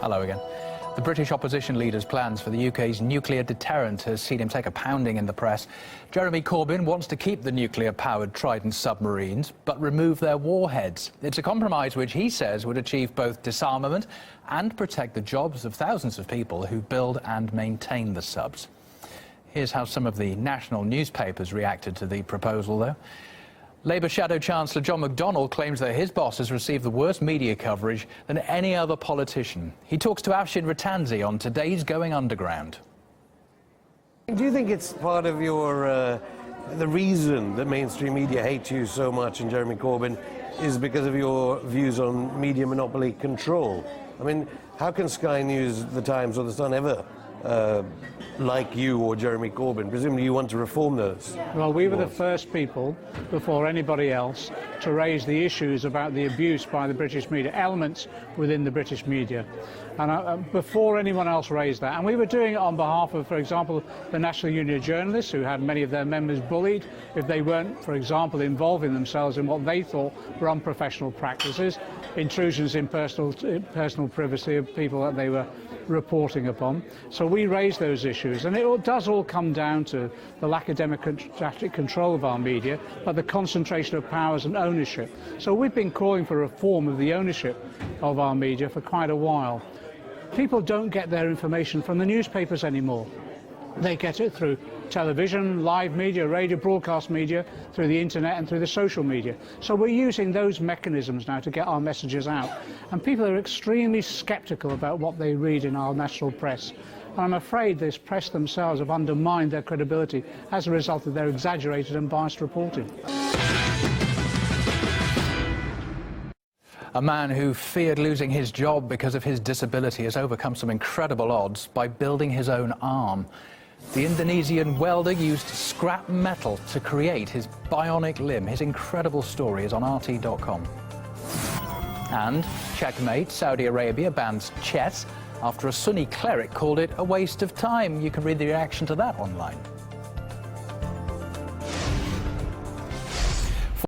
Hello again. The British opposition leader's plans for the UK's nuclear deterrent has seen him take a pounding in the press. Jeremy Corbyn wants to keep the nuclear-powered Trident submarines, but remove their warheads. It's a compromise which he says would achieve both disarmament and protect the jobs of thousands of people who build and maintain the subs. Here's how some of the national newspapers reacted to the proposal, though. Labour Shadow Chancellor John McDonnell claims that his boss has received the worst media coverage than any other politician. He talks to Afshin Rattansi on today's Going Underground. Do you think it's part of your, the reason that mainstream media hate you so much and Jeremy Corbyn is because of your views on media monopoly control? I mean, how can Sky News, The Times or The Sun ever like you or Jeremy Corbyn? Presumably you want to reform those. Well, we were the first people, before anybody else, to raise the issues about the abuse by the British media, elements within the British media. And before anyone else raised that, and we were doing it on behalf of, for example, the National Union of Journalists, who had many of their members bullied if they weren't, for example, involving themselves in what they thought were unprofessional practices, intrusions in personal privacy of people that they were reporting upon. So we raised those issues, and it does all come down to the lack of democratic control of our media, but the concentration of powers and ownership. So we've been calling for reform of the ownership of our media for quite a while. People don't get their information from the newspapers anymore. They get it through television, live media, radio, broadcast media, through the internet and through the social media. So we're using those mechanisms now to get our messages out. And people are extremely sceptical about what they read in our national press. And I'm afraid this press themselves have undermined their credibility as a result of their exaggerated and biased reporting. A man who feared losing his job because of his disability has overcome some incredible odds by building his own arm. The Indonesian welder used scrap metal to create his bionic limb. His incredible story is on RT.com. And checkmate, Saudi Arabia bans chess after a Sunni cleric called it a waste of time. You can read the reaction to that online.